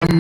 Hey,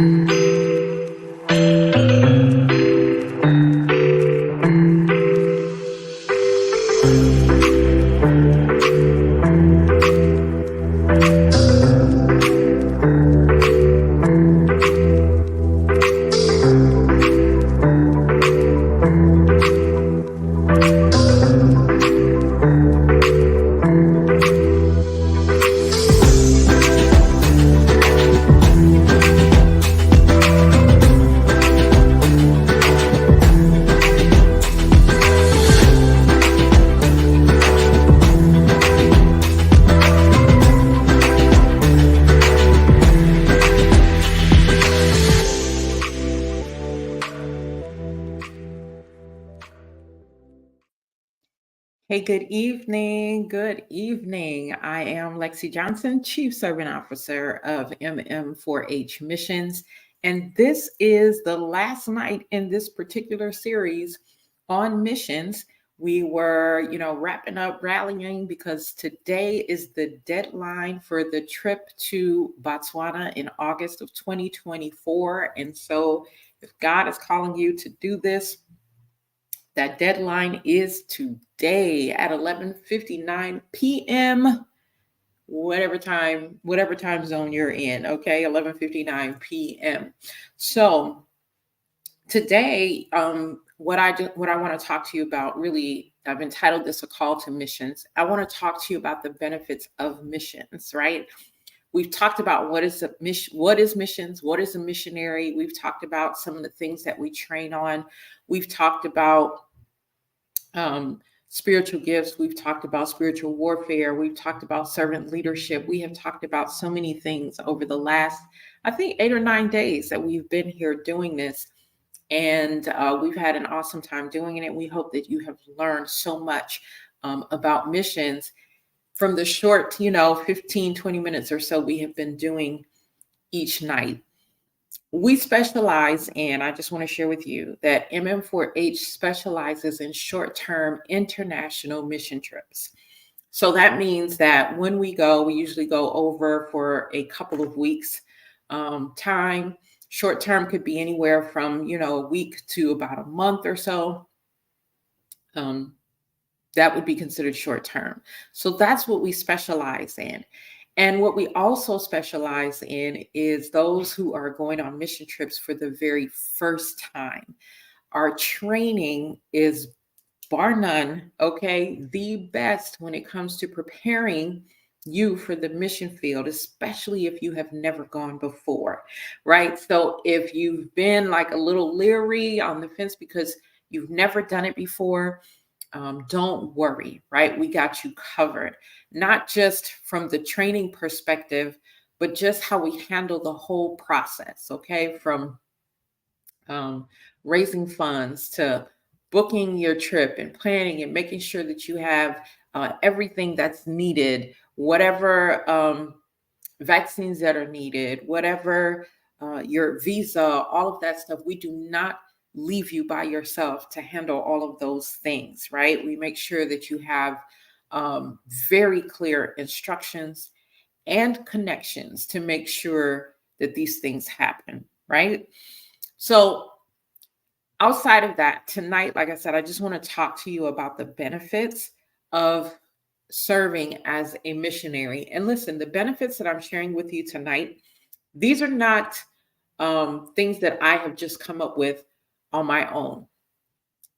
good evening. Good evening. I am Lexi Johnson, Chief Serving Officer of MM4H Missions. And this is the last night in this particular series on missions. We were, wrapping up, rallying because today is the deadline for the trip to Botswana in August of 2024. And so if God is calling you to do this, that deadline is today at 11:59 p.m. whatever time zone you're in, okay? 11:59 p.m. So today, what I want to talk to you about, really, I've entitled this A Call to Missions. I want to talk to you about the benefits of missions, right? We've talked about what is missions, what is a missionary. We've talked about some of the things that we train on. We've talked about spiritual gifts. We've talked about spiritual warfare. We've talked about servant leadership. We have talked about so many things over the last, I think, 8 or 9 days that we've been here doing this. And we've had an awesome time doing it. We hope that you have learned so much about missions from the short, 15, 20 minutes or so we have been doing each night. We specialize in, I just want to share with you that MM4H specializes in short-term international mission trips. So that means that when we go, we usually go over for a couple of weeks time. Short term could be anywhere from, a week to about a month or so. That would be considered short term. So that's what we specialize in. And what we also specialize in is those who are going on mission trips for the very first time. Our training is, bar none, okay, the best when it comes to preparing you for the mission field, especially if you have never gone before, right? So if you've been like a little leery on the fence because you've never done it before, don't worry, right? We got you covered, not just from the training perspective, but just how we handle the whole process, okay? From raising funds to booking your trip and planning and making sure that you have everything that's needed, whatever vaccines that are needed, whatever your visa, all of that stuff. We do not leave you by yourself to handle all of those things, right? We make sure that you have very clear instructions and connections to make sure that these things happen, right? So outside of that, tonight, like I said, I just want to talk to you about the benefits of serving as a missionary. And listen, the benefits that I'm sharing with you tonight, these are not things that I have just come up with on my own.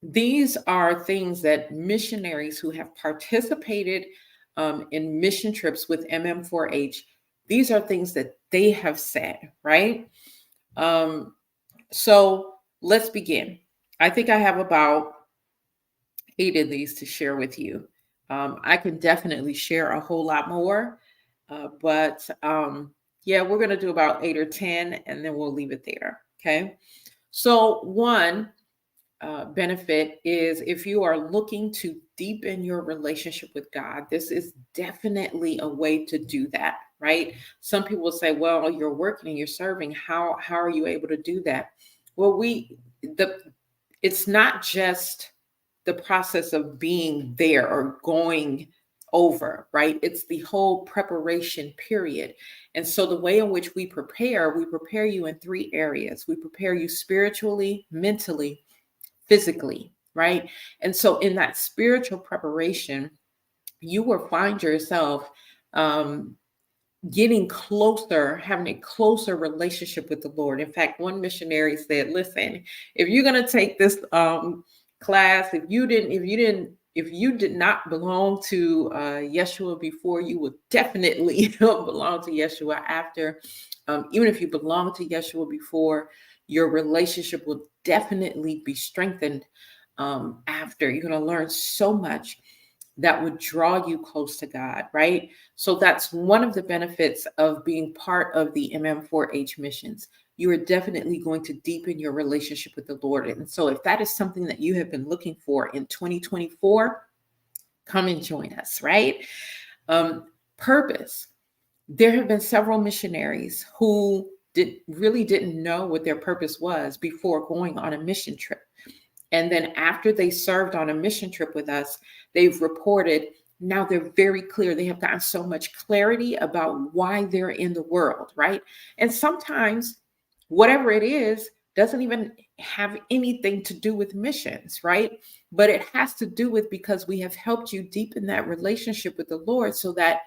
These are things that missionaries who have participated in mission trips with MM4H, these are things that they have said, right? So let's begin. I think I have about 8 of these to share with you. I can definitely share a whole lot more, but yeah, we're going to do about 8 or 10 and then we'll leave it there. Okay. So one benefit is if you are looking to deepen your relationship with God, this is definitely a way to do that, right? Some people will say, well, you're working and you're serving. How are you able to do that? Well, it's not just the process of being there or going over, right? It's the whole preparation period. And so the way in which we prepare you in three areas. We prepare you spiritually, mentally, physically, right? And so in that spiritual preparation, you will find yourself getting closer, having a closer relationship with the Lord. In fact, one missionary said, listen, if you're going to take this class, if you did not belong to Yeshua before, you will definitely belong to Yeshua after. Even if you belong to Yeshua before, your relationship will definitely be strengthened after. You're going to learn so much that would draw you close to God, right? So that's one of the benefits of being part of the MM4H missions. You are definitely going to deepen your relationship with the Lord. And so if that is something that you have been looking for in 2024, come and join us, right? Purpose. There have been several missionaries who really didn't know what their purpose was before going on a mission trip. And then after they served on a mission trip with us, they've reported, now they're very clear. They have gotten so much clarity about why they're in the world, right? And sometimes whatever it is doesn't even have anything to do with missions, right? But it has to do with because we have helped you deepen that relationship with the Lord so that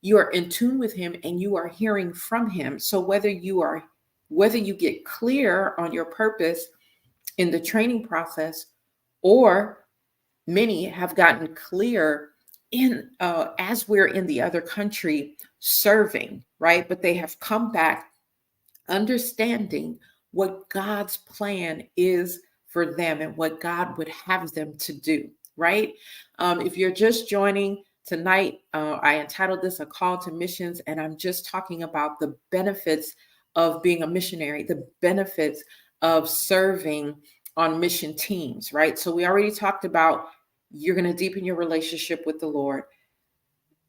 you are in tune with him and you are hearing from him. So whether you get clear on your purpose in the training process, or many have gotten clear in as we're in the other country serving, right? But they have come back understanding what God's plan is for them and what God would have them to do, right? If you're just joining tonight, I entitled this A Call to Missions, and I'm just talking about the benefits of being a missionary, the benefits of serving on mission teams, right? So we already talked about you're going to deepen your relationship with the Lord.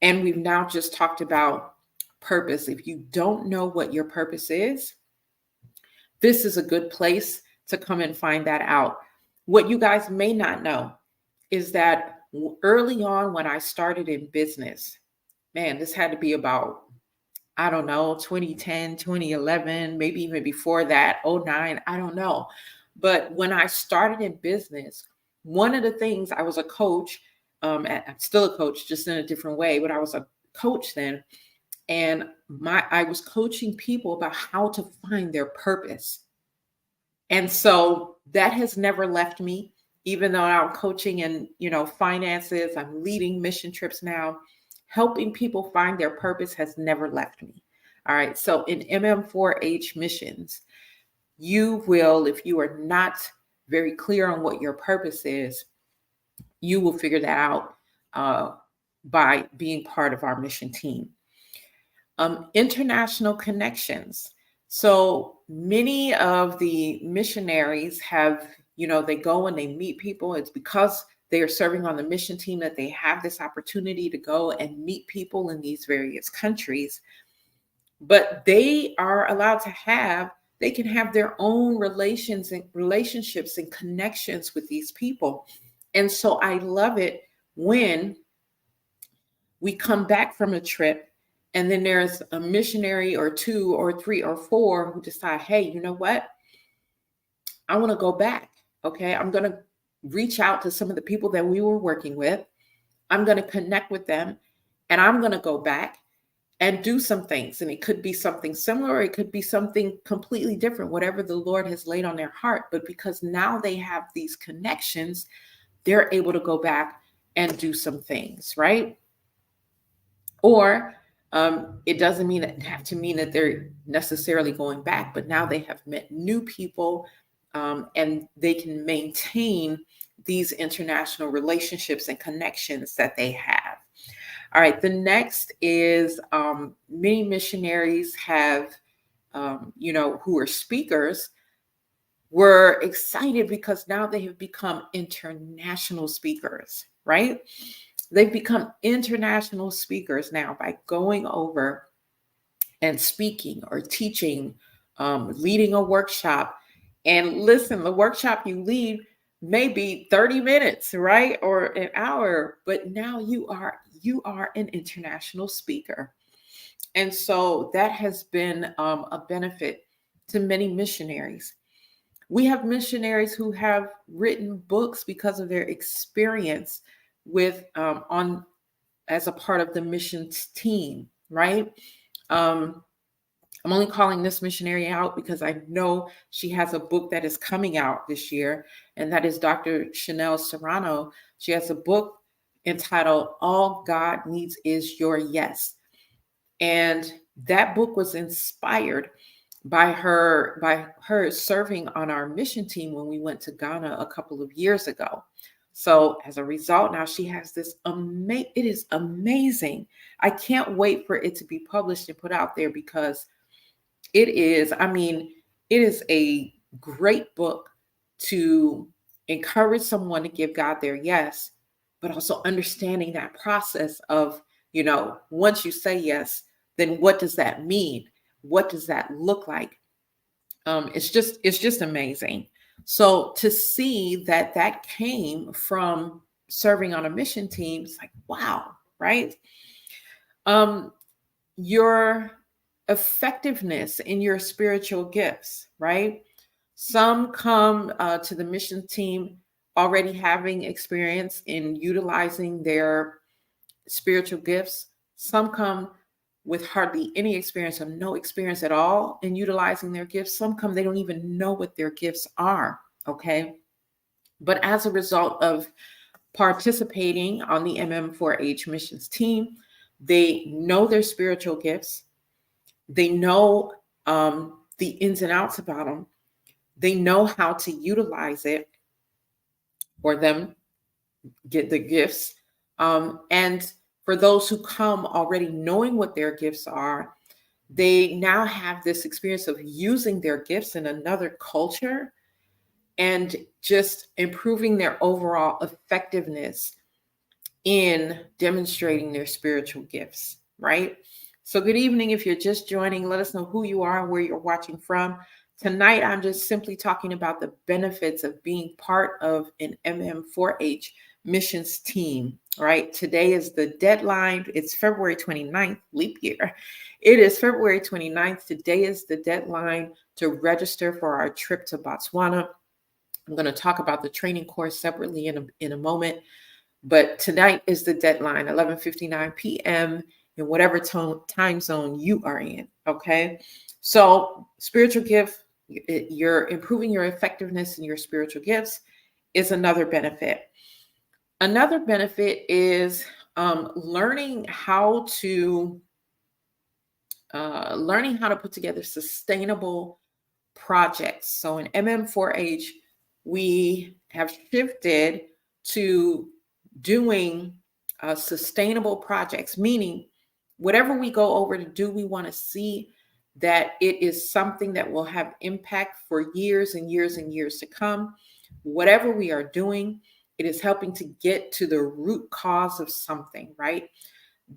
And we've now just talked about purpose. If you don't know what your purpose is, this is a good place to come and find that out. What you guys may not know is that early on when I started in business, man, this had to be about, I don't know, 2010, 2011, maybe even before that, 09, I don't know. But when I started in business, one of the things, I was a coach, I'm still a coach, just in a different way, but I was a coach then. And I was coaching people about how to find their purpose. And so that has never left me, even though I'm coaching in, finances, I'm leading mission trips now, helping people find their purpose has never left me. All right. So in MM4H missions, you will, if you are not very clear on what your purpose is, you will figure that out by being part of our mission team. International connections. So many of the missionaries have, they go and they meet people. It's because they are serving on the mission team that they have this opportunity to go and meet people in these various countries. But they are allowed to they can have their own relationships and connections with these people. And so I love it when we come back from a trip and then there's a missionary or two or three or four who decide, hey, you know what? I want to go back. Okay. I'm going to reach out to some of the people that we were working with. I'm going to connect with them and I'm going to go back and do some things. And it could be something similar, or it could be something completely different, whatever the Lord has laid on their heart. But because now they have these connections, they're able to go back and do some things, right? Or it doesn't have to mean that they're necessarily going back, but now they have met new people and they can maintain these international relationships and connections that they have. All right, the next is many missionaries have, who are speakers, were excited because now they have become international speakers, right? They've become international speakers now by going over and speaking or teaching, leading a workshop. And listen, the workshop you lead may be 30 minutes, right? Or an hour, but now you are you are an international speaker. And so that has been a benefit to many missionaries. We have missionaries who have written books because of their experience with on as a part of the missions team, right? Um, I'm only calling this missionary out because I know she has a book that is coming out this year, and that is Dr. Chanel Serrano. She has a book entitled All God Needs Is Your Yes. And that book was inspired by her serving on our mission team when we went to Ghana a couple of years ago. So as a result, now she has this it is amazing. I can't wait for it to be published and put out there because it is, I mean, it is a great book to encourage someone to give God their yes, but also understanding that process of, once you say yes, then what does that mean? What does that look like? It's just amazing. So to see that that came from serving on a mission team, it's like, wow, right? Um, your effectiveness in your spiritual gifts, right? Some come to the mission team already having experience in utilizing their spiritual gifts. Some come with hardly any experience or no experience at all in utilizing their gifts. Some come, they don't even know what their gifts are. Okay. But as a result of participating on the MM4H Missions Team, they know their spiritual gifts. They know the ins and outs about them. They know how to utilize it or them get the gifts. And for those who come already knowing what their gifts are, they now have this experience of using their gifts in another culture and just improving their overall effectiveness in demonstrating their spiritual gifts, right? So, good evening. If you're just joining, let us know who you are and where you're watching from. Tonight, I'm just simply talking about the benefits of being part of an MM4H missions team, right? Today is the deadline. It's February 29th, leap year. It is February 29th. Today is the deadline to register for our trip to Botswana. I'm going to talk about the training course separately in a moment. But tonight is the deadline, 11:59 p.m. in whatever time zone you are in. Okay. So, spiritual gift, you're improving your effectiveness in your spiritual gifts is another benefit. Another benefit is learning how to put together sustainable projects. So in MM4H, we have shifted to doing sustainable projects, meaning whatever we go over to do, we want to see that it is something that will have impact for years and years and years to come. Whatever we are doing, it is helping to get to the root cause of something, right?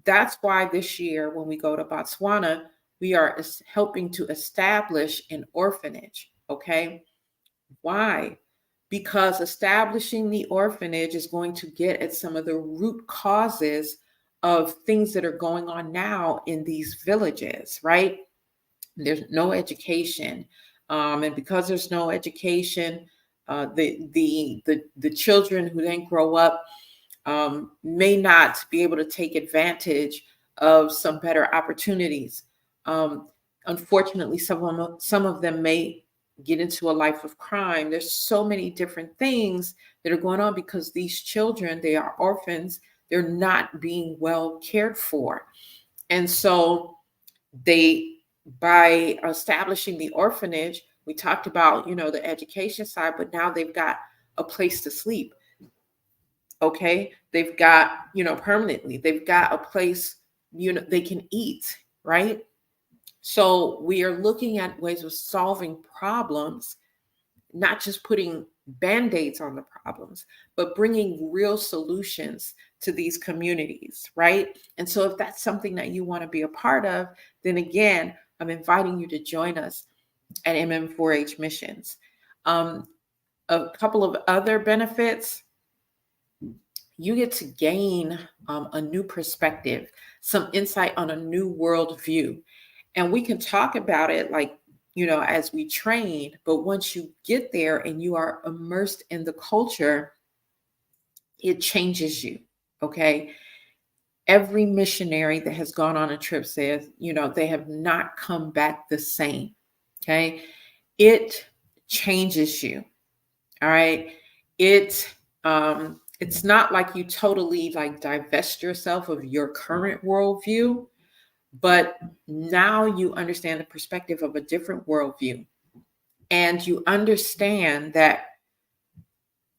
That's why this year, when we go to Botswana, we are helping to establish an orphanage. Okay. Why? Because establishing the orphanage is going to get at some of the root causes of things that are going on now in these villages, right? There's no education. And because there's no education, the children who then grow up may not be able to take advantage of some better opportunities. Um, Unfortunately, some of them may get into a life of crime. There's so many different things that are going on because these children, they are orphans. They're not being well cared for. And so by establishing the orphanage, we talked about, the education side, but now they've got a place to sleep. Okay, they've got, permanently, they've got a place, they can eat, right? So we are looking at ways of solving problems, not just putting band-aids on the problems, but bringing real solutions to these communities, right? And so if that's something that you want to be a part of, then again, I'm inviting you to join us at MM4H Missions. A couple of other benefits. you get to gain a new perspective, some insight on a new worldview. And we can talk about it like, as we train, but once you get there and you are immersed in the culture, it changes you. Okay. Every missionary that has gone on a trip says, they have not come back the same. Okay. It changes you. All right. It's not like you totally like divest yourself of your current worldview, but now you understand the perspective of a different worldview. And you understand that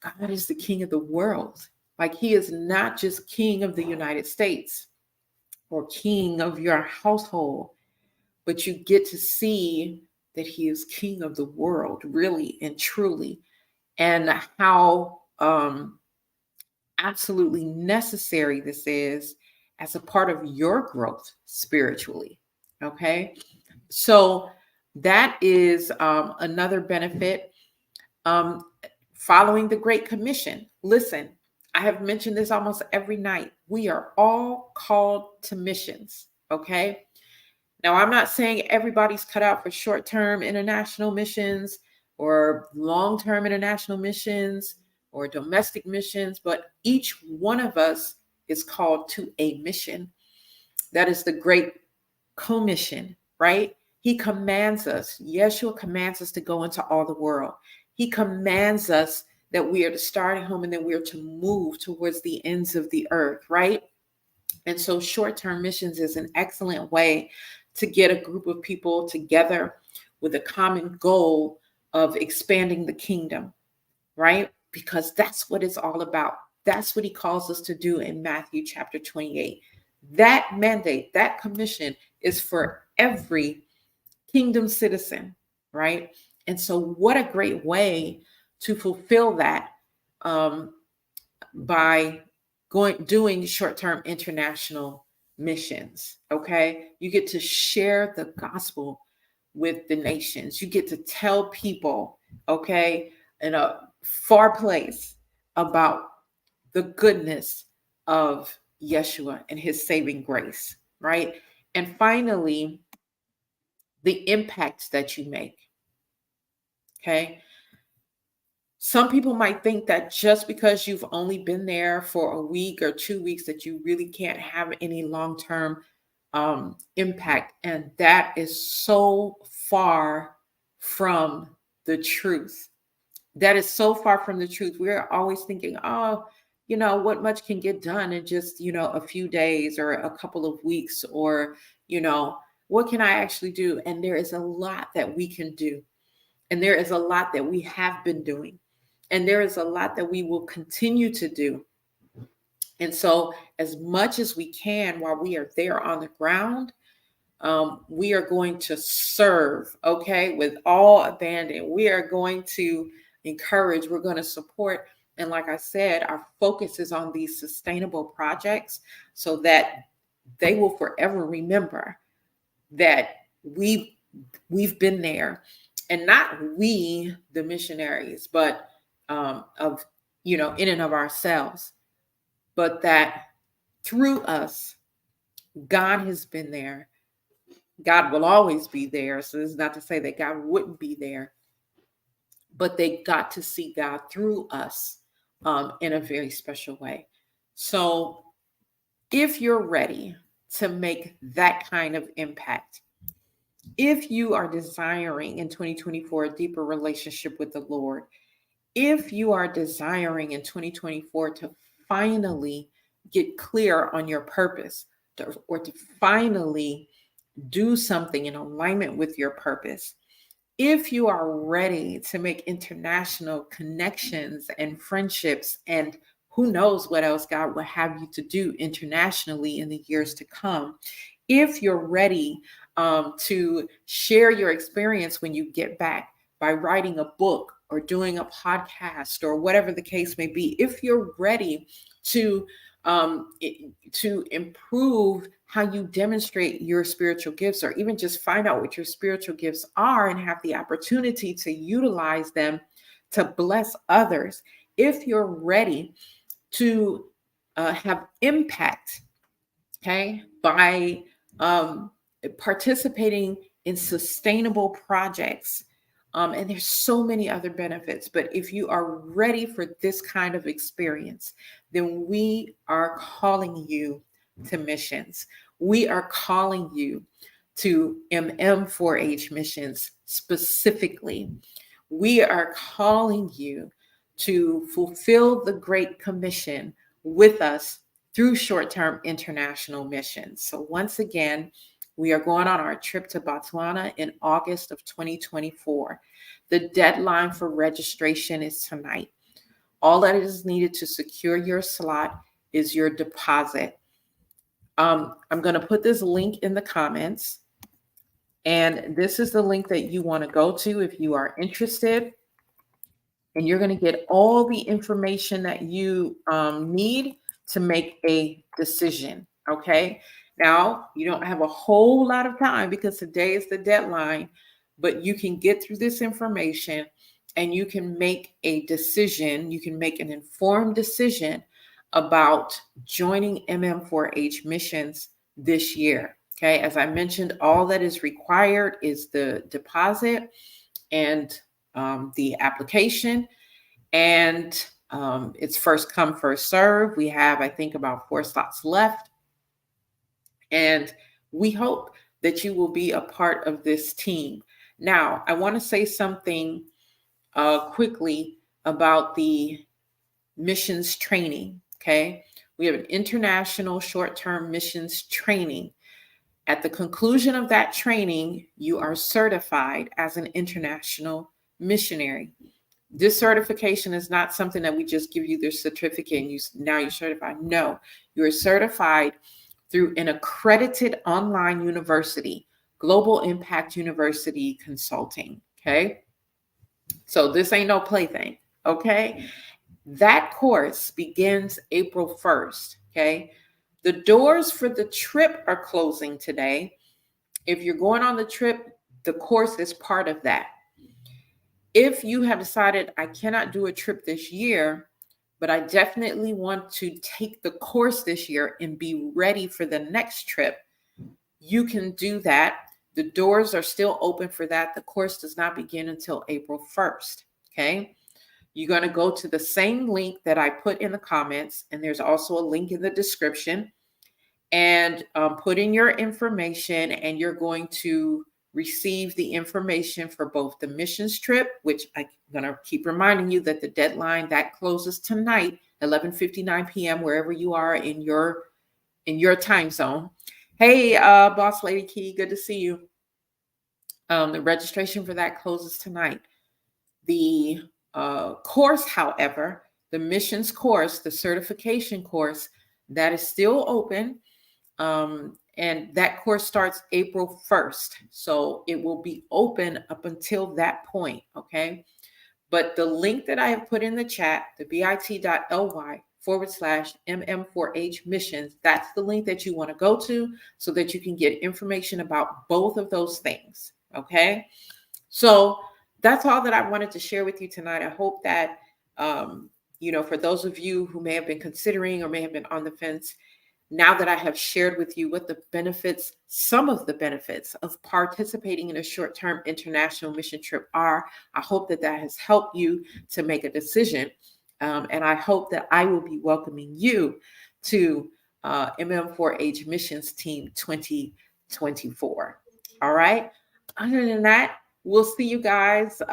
God is the king of the world. Like, he is not just king of the United States or king of your household, but you get to see that he is king of the world, really and truly, and how absolutely necessary this is as a part of your growth spiritually. Okay. So that is another benefit. Um, Following the Great Commission. Listen, I have mentioned this almost every night. We are all called to missions. Okay. Now, I'm not saying everybody's cut out for short term international missions or long term international missions or domestic missions, but each one of us is called to a mission. That is the Great Commission, right? He commands us. Yeshua commands us to go into all the world. He commands us that we are to start at home and then we are to move towards the ends of the earth, right? And so short-term missions is an excellent way to get a group of people together with a common goal of expanding the kingdom, right? Because that's what it's all about. That's what he calls us to do in Matthew chapter 28. That mandate, that commission is for every kingdom citizen, right? And so what a great way to fulfill that, um, by doing short-term international missions. Okay, you get to share the gospel with the nations. You get to tell people, okay, in a far place, about the goodness of Yeshua and his saving grace, right? And finally, the impact that you make. Okay, some people might think that just because you've only been there for a week or 2 weeks, that you really can't have any long-term impact. And that is so far from the truth. That is so far from the truth. We're always thinking, oh, what much can get done in just, a few days or a couple of weeks, or, what can I actually do? And there is a lot that we can do. And there is a lot that we have been doing. And there is a lot that we will continue to do. And so, as much as we can while we are there on the ground, we are going to serve, okay, with all abandon. We are going to encourage, we're going to support. And like I said, our focus is on these sustainable projects so that they will forever remember that we've been there. And not we, the missionaries, but of, in and of ourselves, but that through us, God has been there. God will always be there. So this is not to say that God wouldn't be there, but they got to see God through us in a very special way. So if you're ready to make that kind of impact, if you are desiring in 2024 a deeper relationship with the Lord, if you are desiring in 2024 to finally get clear on your purpose, or to finally do something in alignment with your purpose, if you are ready to make international connections and friendships, and who knows what else God will have you to do internationally in the years to come, if you're ready to share your experience when you get back by writing a book or doing a podcast or whatever the case may be, if you're ready to improve how you demonstrate your spiritual gifts, or even just find out what your spiritual gifts are and have the opportunity to utilize them to bless others, if you're ready to have impact, okay, by participating in sustainable projects. And there's so many other benefits. But if you are ready for this kind of experience, then we are calling you to missions. We are calling you to MM4H missions specifically. We are calling you to fulfill the Great Commission with us through short-term international missions. So once again, we are going on our trip to Botswana in August of 2024. The deadline for registration is tonight. All that is needed to secure your slot is your deposit. I'm going to put this link in the comments, and this is the link that you want to go to if you are interested. And you're going to get all the information that you need to make a decision. Okay. Now, you don't have a whole lot of time because today is the deadline, but you can get through this information and you can make a decision. You can make an informed decision about joining MM4H missions this year. Okay. As I mentioned, all that is required is the deposit and the application, and it's first come, first serve. We have, I think, about 4 slots left, and we hope that you will be a part of this team. Now, I want to say something quickly about the missions training. Okay, we have an international short-term missions training. At the conclusion of that training, you are certified as an international missionary. This certification is not something that we just give you the certificate and now you're certified. No, you're certified through an accredited online university, Global Impact University Consulting. Okay. So this ain't no plaything. Okay. That course begins April 1st. Okay. The doors for the trip are closing today. If you're going on the trip, the course is part of that. If you have decided I cannot do a trip this year, but I definitely want to take the course this year and be ready for the next trip, you can do that. The doors are still open for that. The course does not begin until April 1st. Okay. You're going to go to the same link that I put in the comments, and there's also a link in the description, and put in your information, and you're going to receive the information for both the missions trip, which I'm going to keep reminding you that the deadline that closes tonight, 11:59 p.m., wherever you are in your time zone. Hey, Boss Lady Key, good to see you. The registration for that closes tonight. The course, however, the missions course, the certification course, that is still open. And that course starts April 1st. So it will be open up until that point. Okay. But the link that I have put in the chat, the bit.ly/MM4H missions, that's the link that you want to go to so that you can get information about both of those things. Okay. So that's all that I wanted to share with you tonight. I hope that, for those of you who may have been considering or may have been on the fence, now that I have shared with you what the benefits, some of the benefits of participating in a short-term international mission trip are, I hope that that has helped you to make a decision. And I hope that I will be welcoming you to MM4H Missions Team 2024. All right. Other than that, we'll see you guys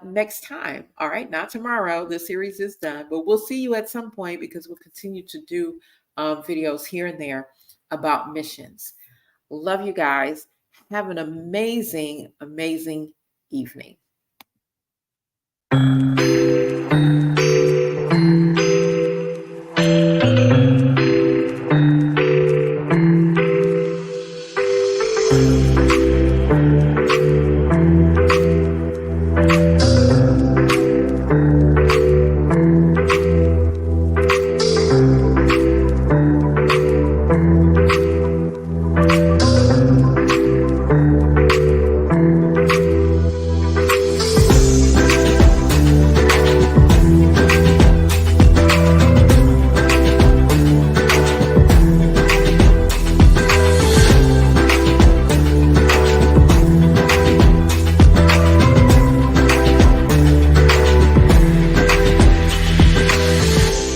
next time. All right. Not tomorrow. The series is done, but we'll see you at some point because we'll continue to do videos here and there about missions. Love you guys. Have an amazing, amazing evening.